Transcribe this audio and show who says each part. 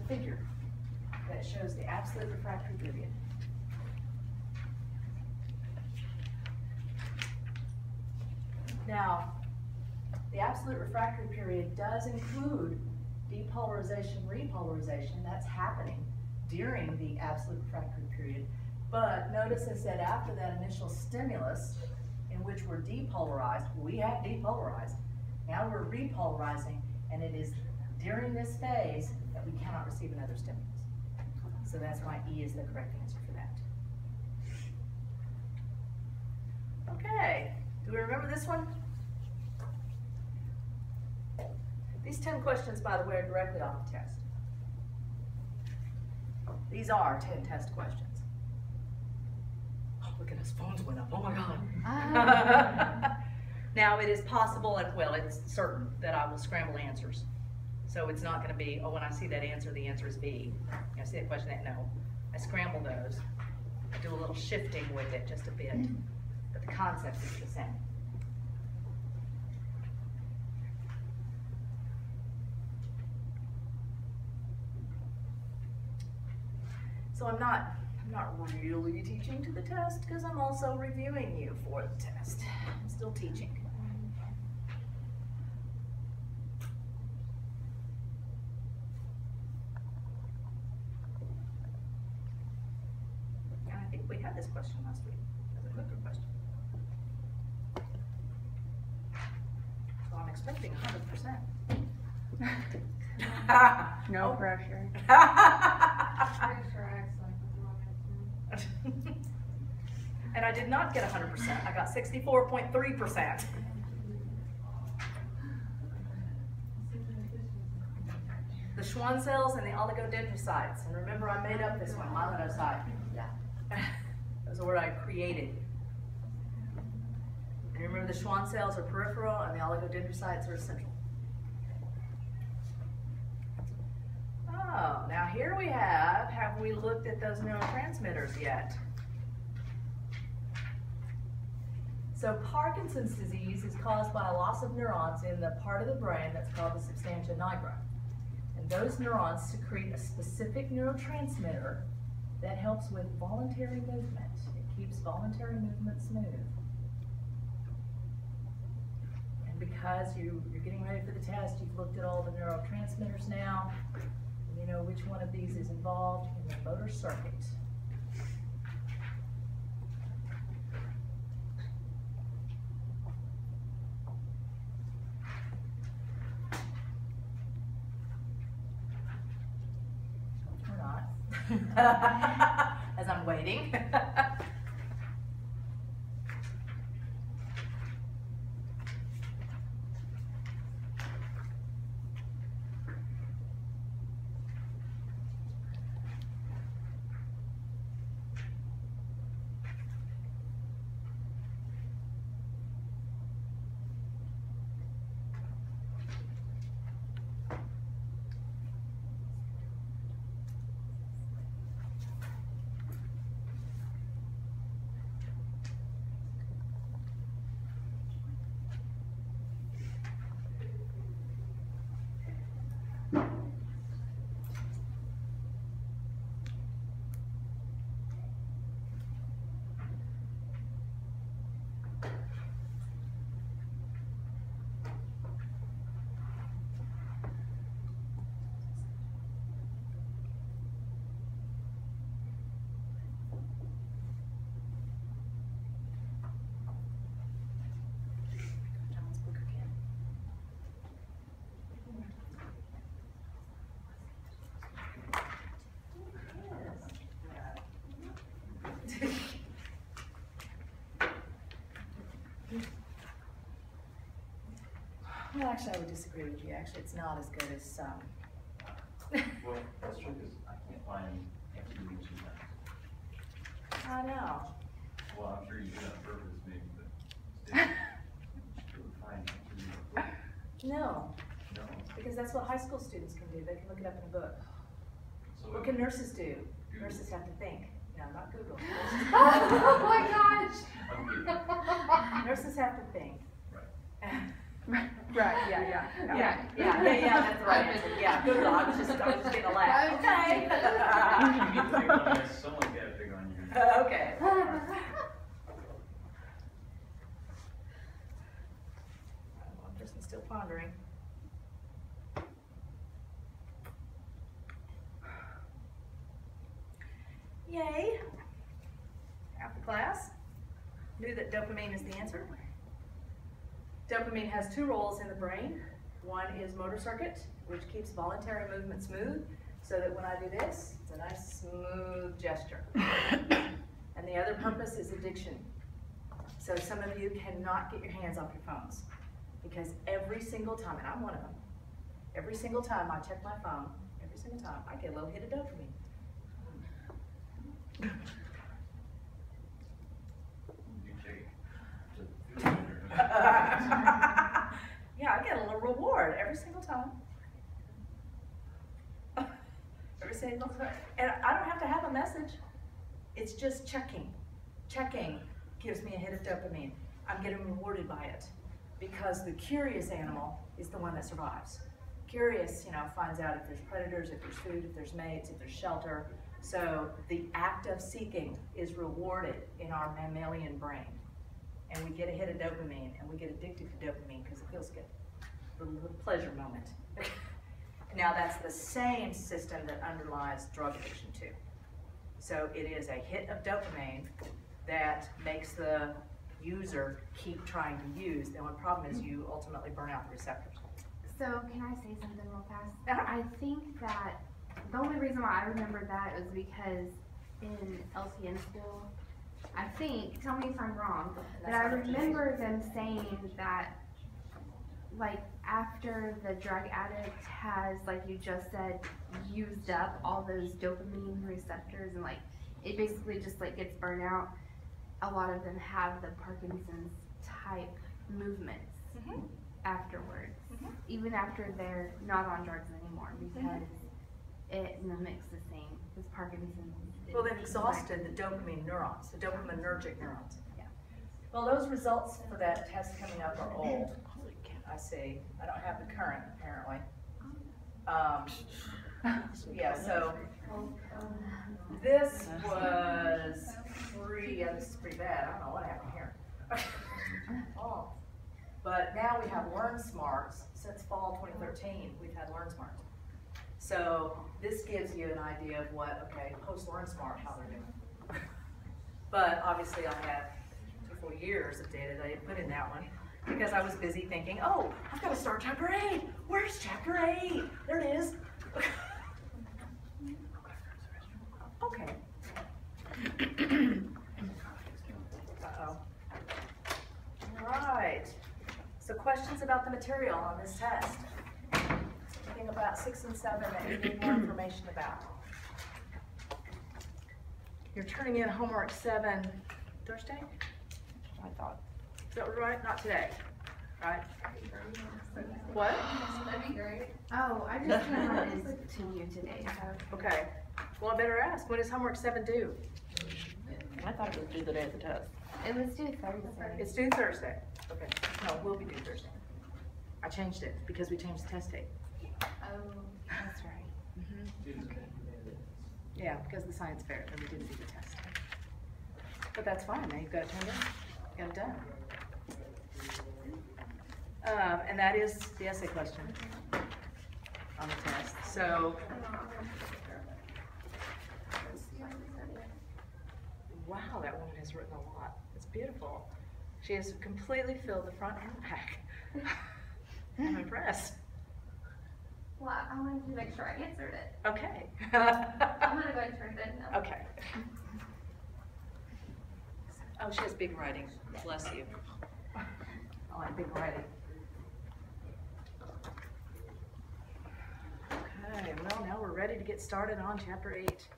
Speaker 1: a figure that shows the absolute refractory period. Now, the absolute refractory period does include depolarization, repolarization. That's happening during the absolute refractory period. But notice I said after that initial stimulus in which we're depolarized, we have depolarized. Now we're repolarizing, and it is during this phase that we cannot receive another stimulus. So that's why E is the correct answer for that. Okay, do we remember this one? These 10 questions, by the way, are directly off the test. These are 10 test questions. Oh, look at us, phones went up, oh my God. Now it is possible, and well, it's certain that I will scramble answers. So it's not gonna be, oh, when I see that answer, the answer is B. I see that question, no. I scramble those. I do a little shifting with it just a bit, but the concept is the same. So I'm not really teaching to the test because I'm also reviewing you for the test. I'm still teaching. And I think we had this question last week as a quicker question. So I'm expecting 100%.
Speaker 2: No pressure.
Speaker 1: And I did not get 100%. I got 64.3%. The Schwann cells and the oligodendrocytes. And remember, I made up this one, melanocyte. Yeah. That was a word I created. And remember, the Schwann cells are peripheral and the oligodendrocytes are central. Oh, now here we have we looked at those neurotransmitters yet? So Parkinson's disease is caused by a loss of neurons in the part of the brain that's called the substantia nigra. And those neurons secrete a specific neurotransmitter that helps with voluntary movement. It keeps voluntary movement smooth. And because you're getting ready for the test, you've looked at all the neurotransmitters now. You know which one of these is involved in the motor circuit. Or not, as I'm waiting. Well, actually, I would disagree with you. Actually, it's not as good as some.
Speaker 3: Well, that's true because I can't find any FTE sometimes.
Speaker 1: I know.
Speaker 3: Well, I'm sure you did on purpose, maybe, but still, you would find FTE.
Speaker 1: No,
Speaker 3: No.
Speaker 1: because that's what high school students can do. They can look it up in a book.
Speaker 3: So
Speaker 1: What can nurses do? Nurses have to think. No, not Google.
Speaker 2: Oh my gosh!
Speaker 3: I'm kidding.
Speaker 1: Nurses have to think.
Speaker 2: Right, yeah,
Speaker 1: Yeah, that's the right answer. Yeah, Google. I was just getting a laugh. that dopamine is the answer? Dopamine has two roles in the brain. One is motor circuit, which keeps voluntary movement smooth, so that when I do this, it's a nice smooth gesture. And the other purpose is addiction. So some of you cannot get your hands off your phones, because every single time, and I'm one of them, every single time I check my phone, every single time, I get a little hit of dopamine.
Speaker 3: You check it.
Speaker 1: Yeah, I get a little reward every single time. Every single time. And I don't have to have a message. It's just checking. Checking gives me a hit of dopamine. I'm getting rewarded by it, because the curious animal is the one that survives. Curious, finds out if there's predators, if there's food, if there's mates, if there's shelter. So the act of seeking is rewarded in our mammalian brain. And we get a hit of dopamine, and we get addicted to dopamine because it feels good. The little pleasure moment. Now that's the same system that underlies drug addiction too. So it is a hit of dopamine that makes the user keep trying to use. The only problem is you ultimately burn out the receptors.
Speaker 2: So can I say something real fast?
Speaker 1: Uh-huh.
Speaker 2: I think that the only reason why I remember that was because in LCN school, I think, tell me if I'm wrong, but I remember them saying that, like, after the drug addict has, like you just said, used up all those dopamine receptors and, like, it basically just, like, gets burnt out, a lot of them have the Parkinson's type movements afterwards, even after they're not on drugs anymore, because it mimics the same as Parkinson's.
Speaker 1: Well, they've exhausted the dopamine neurons, the dopaminergic neurons. Yeah. Well, those results for that test coming up are old. I see. I don't have the current, apparently. Yeah, so this was yeah, this is pretty bad. I don't know what happened here. Oh. But now we have Learn Smarts. Since fall 2013, we've had Learn Smart. So this gives you an idea of what, okay, post Learn Smart, how they're doing. But obviously I have 2 full years of data that I didn't put in that one, because I was busy thinking, oh, I've got to start chapter 8. Where's chapter 8? There it is. Okay. Uh-oh. All right. So questions about the material on this test. Anything about 6 and 7 that you need more information about? You're turning in homework 7 Thursday? I thought. Is that right? Not today, right? What?
Speaker 2: That'd be great. Oh, I just turned mine to you today. So.
Speaker 1: Okay. Well, I better ask. When is homework 7 due?
Speaker 4: I thought it was due the day of the test.
Speaker 2: It was due Thursday.
Speaker 1: It's due Thursday. Okay. No, it will be due Thursday. I changed it because we changed the test date.
Speaker 2: Oh, that's right.
Speaker 1: Yeah, because of the science fair, and we didn't do the test. But that's fine. Now you've got it turned in. Got it done. And that is the essay question on the test. So, wow, that woman has written a lot. It's beautiful. She has completely filled the front and back. I'm impressed.
Speaker 2: Well, I wanted to make sure I answered it.
Speaker 1: Okay.
Speaker 2: I'm gonna go and turn it in now.
Speaker 1: Okay. Oh, she has big writing. Bless you. I like big writing. Okay, well, now we're ready to get started on chapter 8.